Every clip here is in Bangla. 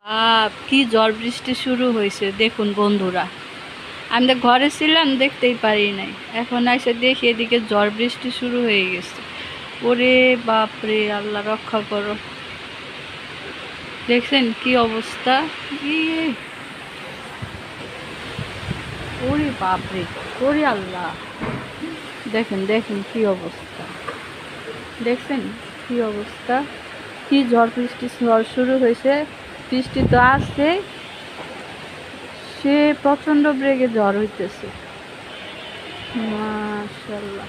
কি ঝড় বৃষ্টি শুরু হয়েছে দেখুন বন্ধুরা। আমি তো ঘরে ছিলাম, দেখতেই পারি নাই। এখন এসে দেখি এদিকে ঝড় বৃষ্টি শুরু হয়ে গেছে। ওরে বাপরে, আল্লাহ রক্ষা করো। দেখছেন কি অবস্থা? ইয়ে, ওরে বাপরে, ওরে আল্লাহ। দেখেন দেখেন কি অবস্থা, দেখছেন কি অবস্থা। কি ঝড় বৃষ্টি ঝড় শুরু হয়েছে। বৃষ্টি তো আসছে, সে প্রচণ্ড বেগে ঝড় হইতেছে। মাশাআল্লাহ।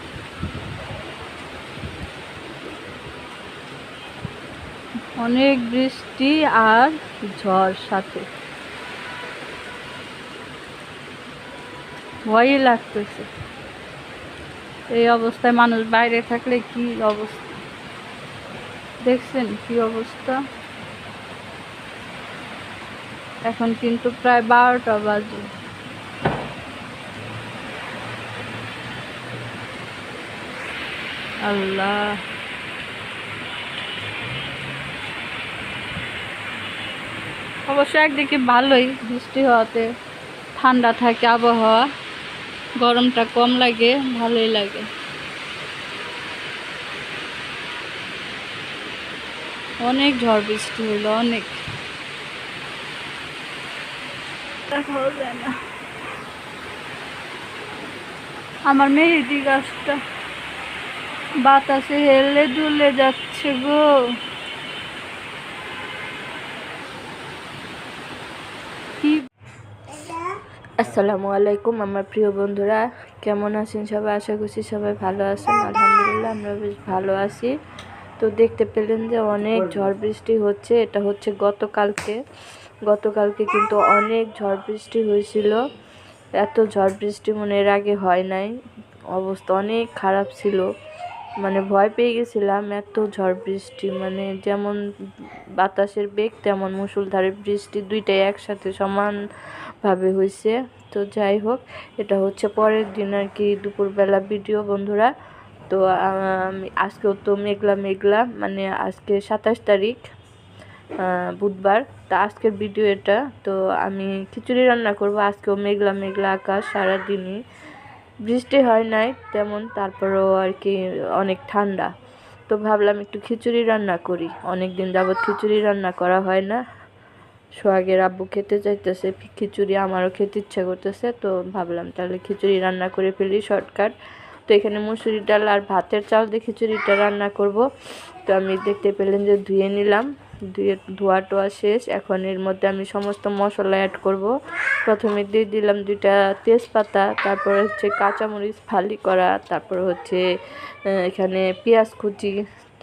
অনেক বৃষ্টি আর ঝড় সাথে, ভয়ই লাগতেছে। এই অবস্থায় মানুষ বাইরে থাকলে কি অবস্থা, দেখছেন কি অবস্থা। এখন কিন্তু প্রায় 12টা বাজে। আল্লাহ, অবশ্য একদিকে ভালোই, বৃষ্টি হওয়াতে ঠান্ডা থাকে আবহাওয়া, গরমটা কম লাগে, ভালোই লাগে। অনেক ঝড় বৃষ্টি হইলো, অনেক দেখাও যায় না। আমার মেহেদি গাছটা বাতাসে হেলে দুলে যাচ্ছে গো। কি আসসালামু আলাইকুম আমার প্রিয় বন্ধুরা, কেমন আছেন সবাই? আশা করছি সবাই ভালো আছেন। আলহামদুলিল্লাহ আমরা বেশ ভালো আছি। তো দেখতে পেলেন যে অনেক ঝড় বৃষ্টি হচ্ছে। এটা হচ্ছে গতকালকে কিন্তু অনেক ঝড় বৃষ্টি হয়েছিল। এত ঝড় বৃষ্টি এর আগে হয় নাই। অবস্থা অনেক খারাপ ছিল, ভয় পেয়ে গেছিলাম। এত ঝড় বৃষ্টি, যেমন বাতাসের বেগ তেমন মুষলধারে বৃষ্টি, দুইটাই একসাথে সমানভাবে হয়েছে। তো যাই হোক, এটা হচ্ছে পরের দিন আর কি দুপুরবেলা ভিডিও বন্ধুরা। তো আমি আজকেও তো মেঘলা মেঘলা, আজকে 27 তারিখ বুধবার। তা আজকের ভিডিও এটা। তো আমি খিচুড়ি রান্না করব। আজকেও মেঘলা মেঘলা আকাশ, সারাদিনই বৃষ্টি হয় নাই তেমন, তারপরেও আর কি অনেক ঠান্ডা। তো ভাবলাম একটু খিচুড়ি রান্না করি, অনেক দিন যাবৎ খিচুড়ি রান্না করা হয় না। সোহাগের আব্বু খেতে চাইতেছে খিচুড়ি, আমারও খেতে ইচ্ছা করতেছে। তো ভাবলাম তাহলে খিচুড়ি রান্না করে ফেলি, শর্টকাট। তো এখানে মুসুরির ডাল আর ভাতের চাল দিয়ে খিচুড়িটা রান্না করব। তো আমি দেখতে পেলেন যে ধুয়ে নিলাম, ধোয়া টোয়া শেষ। এখন এর মধ্যে আমি সমস্ত মশলা অ্যাড করব। প্রথমে দিয়ে দিলাম 2টা তেজপাতা, তারপরে হচ্ছে কাঁচামরিচ ফালি করা, তারপর হচ্ছে এখানে পেঁয়াজ কুচি,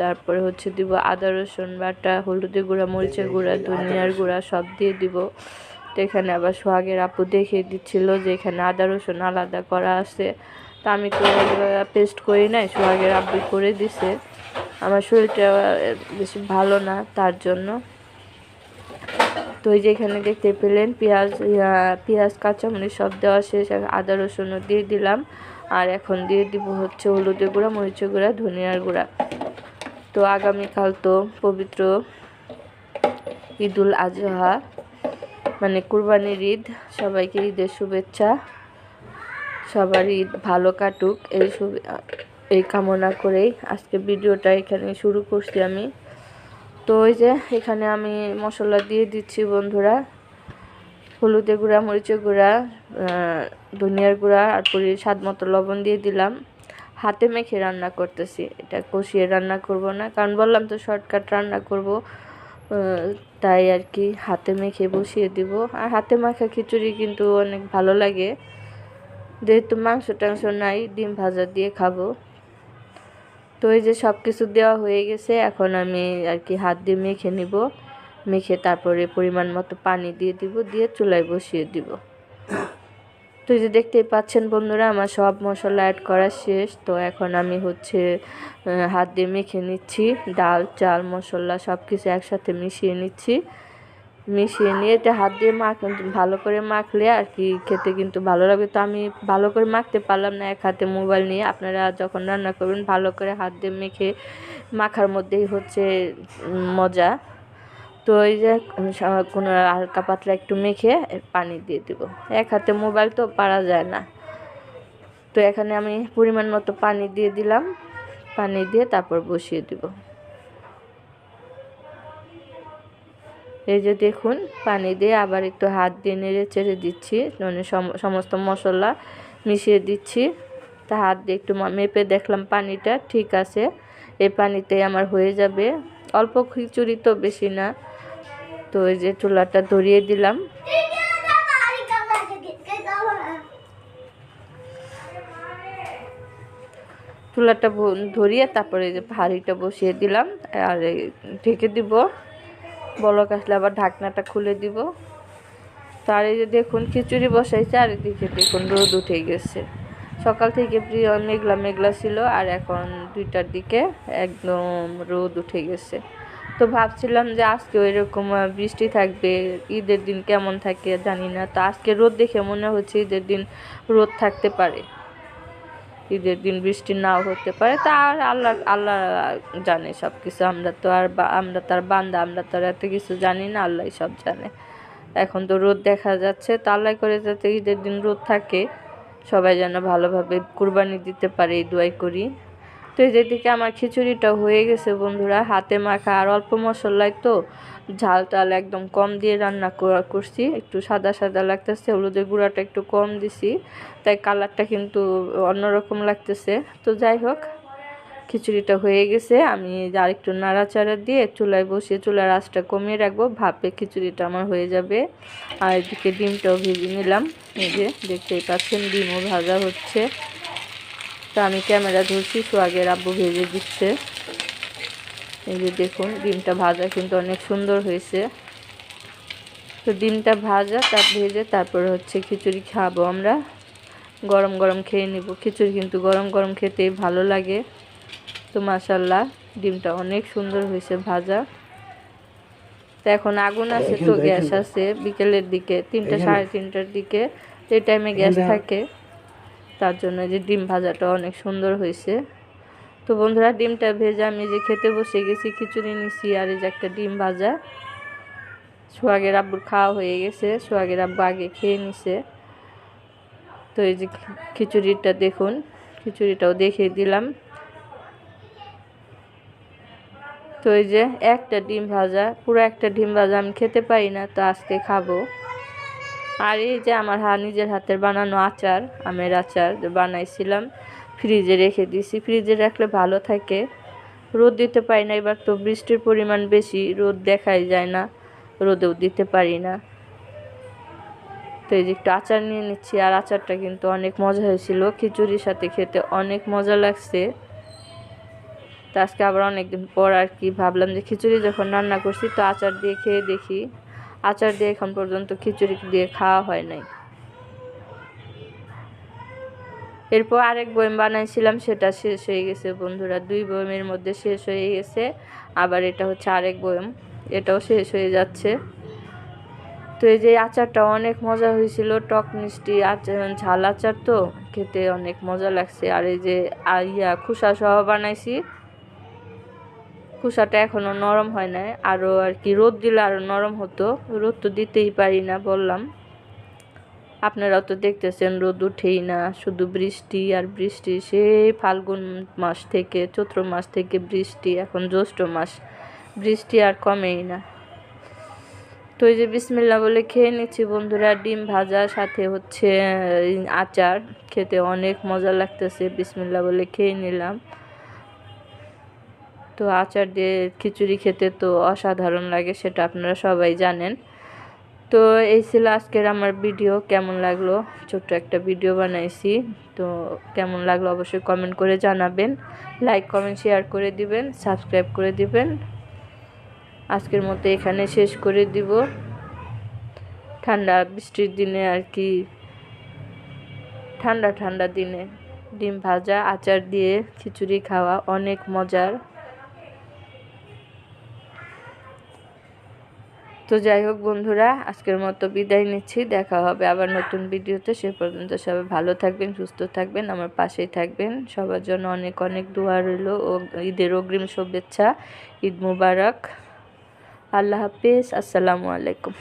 তারপরে হচ্ছে দিব আদা রসুন বাটা, হলুদের গুঁড়া, মরিচের গুঁড়া, ধনিয়ার গুঁড়া সব দিয়ে দিব। তো এখানে আবার সোহাগের আপু দেখিয়ে দিচ্ছিল যে এখানে আদা রসুন আলাদা করা আছে। তা আমি তো পেস্ট করি নাই, সোহাগের আব্বু করে দিছে। আমার শরীরটা বেশি ভালো না, তার জন্য। তো এই যে এখানে দেখতে পেলেন পেঁয়াজ কাঁচামরিচ সব দেওয়া শেষ, আদা রসুনও দিয়ে দিলাম। আর এখন দিয়ে দিব হচ্ছে হলুদের গুঁড়া, মরিচের গুঁড়া, ধনিয়ার গুঁড়া। তো আগামীকাল তো পবিত্র ঈদুল আজহা, কুরবানির ঈদ। সবাইকে ঈদের শুভেচ্ছা, সবার ঈদ ভালো কাটুক এই কামনা করেই আজকে ভিডিওটা এখানে শুরু করছি আমি। তো ওই যে এখানে আমি মশলা দিয়ে দিচ্ছি বন্ধুরা, হলুদের গুঁড়া, মরিচের গুঁড়া, ধনিয়ার গুঁড়া, আর স্বাদ মতো লবণ দিয়ে দিলাম। হাতে মেখে রান্না করতেছি, এটা কষিয়ে রান্না করব না, কারণ বললাম তো শর্টকাট রান্না করব। তাই আর কি হাতে মেখে বসিয়ে দিব। আর হাতে মাখা খিচুড়ি কিন্তু অনেক ভালো লাগে, যেহেতু মাংস টাংস নাই, ডিম ভাজা দিয়ে খাবো। তো এই যে সব কিছু দেওয়া হয়ে গেছে, এখন আমি আর কি হাত দিয়ে মেখে নিব। মেখে তারপরে পরিমাণ মতো পানি দিয়ে দিব, দিয়ে চুলায় বসিয়ে দিব। তো এই যে দেখতেই পাচ্ছেন বন্ধুরা, আমার সব মশলা অ্যাড করা শেষ। তো এখন আমি হচ্ছে হাত দিয়ে মেখে নিচ্ছি, ডাল চাল মশলা সব কিছু একসাথে মিশিয়ে নিচ্ছি। মিশিয়ে নিয়ে এটা হাত দিয়ে ভালো করে মাখলে আর কি খেতে কিন্তু ভালো লাগবে। তো আমি ভালো করে মাখতে পারলাম না এক হাতে মোবাইল নিয়ে। আপনারা যখন রান্না করবেন ভালো করে হাত দিয়ে মাখার মধ্যেই হচ্ছে মজা। তো এই যে কোনো হালকা পাতলা একটু মেখে পানি দিয়ে দিব। এক হাতে মোবাইল তো পারা যায় না। তো এখানে আমি পরিমাণ মতো পানি দিয়ে দিলাম, পানি দিয়ে তারপর বসিয়ে দিব। এই যে দেখুন, পানি দিয়ে আবার একটু হাত দিয়ে নেড়ে চেড়ে দিচ্ছি, মানে সমস্ত মশলা মিশিয়ে দিচ্ছি। তা হাত দিয়ে একটু মেপে দেখলাম পানিটা ঠিক আছে, এই পানিতে আমার হয়ে যাবে। অল্প খিচুড়ি তো, বেশি না। তো এই যে চুলাটা ধরিয়ে দিলাম, চুলাটা ধরিয়ে তারপরে এই যে হাঁড়িটা বসিয়ে দিলাম আর ঢেকে দিব। বলক আসলে আবার ঢাকনাটা খুলে দিব। তার এই যে দেখুন খিচুড়ি বসাইছে আর এদিকে দেখুন রোদ উঠে গেছে। সকাল থেকে মেঘলা মেঘলা ছিল আর এখন 2টার দিকে একদম রোদ উঠে গেছে। তো ভাবছিলাম যে আজকে এরকম বৃষ্টি থাকবে, ঈদের দিন কেমন থাকে জানি না। তো আজকে রোদ দেখে মনে হচ্ছে ঈদের দিন রোদ থাকতে পারে, ঈদের দিন বৃষ্টি নাও হতে পারে। তা আর আল্লাহ আল্লাহ জানে সব কিছু। আমরা তো আর বান্দা, আমরা তো আর এত কিছু জানি না, আল্লাহ সব জানে। এখন তো রোদ দেখা যাচ্ছে, তো আল্লাহ করে যাতে ঈদের দিন রোদ থাকে, সবাই যেন ভালোভাবে কুরবানি দিতে পারে এই দোয়াই করি। তো এই যেদিকে আমার খিচুড়িটা হয়ে গেছে বন্ধুরা, হাতে মাখা আর অল্প মশলায় তো ঝাল টাল একদম কম দিয়ে রান্না করছি। একটু সাদা সাদা লাগতেছে, হলুদের গুঁড়াটা একটু কম দিছি, তাই কালারটা কিন্তু অন্যরকম লাগতেছে। তো যাই হোক, খিচুড়িটা হয়ে গেছে। আমি আর একটু নাড়াচাড়া দিয়ে চুলায় বসিয়ে চুলার আঁচটা কমিয়ে রাখবো, ভাপে খিচুড়িটা আমার হয়ে যাবে। আর এদিকে ডিমটাও ভেজে নিলাম, এই যে দেখতেই পাচ্ছেন ডিমও ভাজা হচ্ছে। তো আমি ক্যামেরা ধরছি, সোহাগের আব্বু ভেজে দিচ্ছে। এই যে দেখুন ডিমটা ভাজা কিন্তু অনেক সুন্দর হয়েছে। তো ডিমটা ভাজা ভেজে তারপরে হচ্ছে খিচুড়ি খাবো আমরা, গরম গরম খেয়ে নিব। খিচুড়ি কিন্তু গরম গরম খেতেই ভালো লাগে। তো মাশাল্লাহ ডিমটা অনেক সুন্দর হয়েছে ভাজা। তো এখন আগুন আছে, তো গ্যাস আছে। বিকেলের দিকে 3টা 3:30টার দিকে যে টাইমে গ্যাস থাকে, তার জন্য যে ডিম ভাজাটা অনেক সুন্দর হয়েছে। তো বন্ধুরা ডিমটা ভেজে আমি যে খেতে বসে গেছি, খিচুড়ি নিছি আর এই যে একটা ডিম ভাজা। সোহাগের আব্বুর খাওয়া হয়ে গেছে, সোহাগের আব্বু আগে খেয়ে নিছে। তো এই যে খিচুড়িটা দেখুন, খিচুড়িটাও দেখিয়ে দিলাম। তো এই যে একটা ডিম ভাজা, পুরো একটা ডিম ভাজা আমি খেতে পারি না, তো আজকে খাবো। আর এই যে আমার নিজের হাতের বানানো আচার, আমের আচার বানাইছিলাম, ফ্রিজে রেখে দিয়েছি। ফ্রিজে রাখলে ভালো থাকে, রোদ দিতে পারি না। এবার তো বৃষ্টির পরিমাণ বেশি, রোদ দেখাই যায় না, রোদেও দিতে পারি না। তো এই যে একটু আচার নিয়ে নিচ্ছি, আর আচারটা কিন্তু অনেক মজা হয়েছিল, খিচুড়ির সাথে খেতে অনেক মজা লাগছে। তো আজকে আবার অনেকদিন পর আর কি ভাবলাম যে খিচুড়ি যখন রান্না করছি তো আচার দিয়ে খেয়ে দেখি। আচার দিয়ে এখন পর্যন্ত খিচুড়ি দিয়ে খাওয়া হয় নাই। এরপর আরেক বয়ম বানাইছিলাম, সেটা শেষ হয়ে গেছে বন্ধুরা, 2 বয়মের মধ্যে শেষ হয়ে গেছে। আবার এটা হচ্ছে আরেক বয়ম, এটাও শেষ হয়ে যাচ্ছে। তো এই যে আচারটা অনেক মজা হয়েছিল, টক মিষ্টি আচার, ঝাল আচার, তো খেতে অনেক মজা লাগছে। আর এই যে খোসা সহ বানাইছি, খোসাটা এখনও নরম হয় নাই, আরও আর কি রোদ দিলে আরও নরম হতো। রোদ তো দিতেই পারি না বললাম, আপনারাও তো দেখতেছেন রোদ উঠেই না, শুধু বৃষ্টি আর বৃষ্টি। সেই ফাল্গুন মাস থেকে, চৈত্র মাস থেকে বৃষ্টি, এখন জ্যৈষ্ঠ মাস, বৃষ্টি আর কমেই না। তো এই যে বিসমিল্লাহ বলে খেয়ে নিচ্ছি বন্ধুরা, ডিম ভাজার সাথে হচ্ছে আচার, খেতে অনেক মজা লাগতেছে। বিসমিল্লাহ বলে খেয়ে নিলাম। তো আচার দিয়ে খিচুড়ি খেতে তো অসাধারণ লাগে, সেটা আপনারা সবাই জানেন। তো এই ছিল আজকের আমার ভিডিও। কেমন লাগলো, ছোট্ট একটা ভিডিও বানাইছি। তো কেমন লাগলো অবশ্যই কমেন্ট করে জানাবেন, লাইক কমেন্ট শেয়ার করে দিবেন, সাবস্ক্রাইব করে দিবেন। আজকের মতো এখানে শেষ করে দিব। ঠান্ডা বৃষ্টির দিনে আর কি, ঠান্ডা ঠান্ডা দিনে ডিম ভাজা আচার দিয়ে খিচুড়ি খাওয়া অনেক মজার। তো যাই হোক বন্ধুরা, আজকের মতো বিদায় নিচ্ছি। দেখা হবে আবার নতুন ভিডিওতে। সে পর্যন্ত সবাই ভালো থাকবেন, সুস্থ থাকবেন, আমার পাশেই থাকবেন। সবার জন্য অনেক অনেক দোয়া রইল ও ঈদের অগ্রিম শুভেচ্ছা। ঈদ মুবারক। আল্লাহ হাফেজ, আসসালামু আলাইকুম।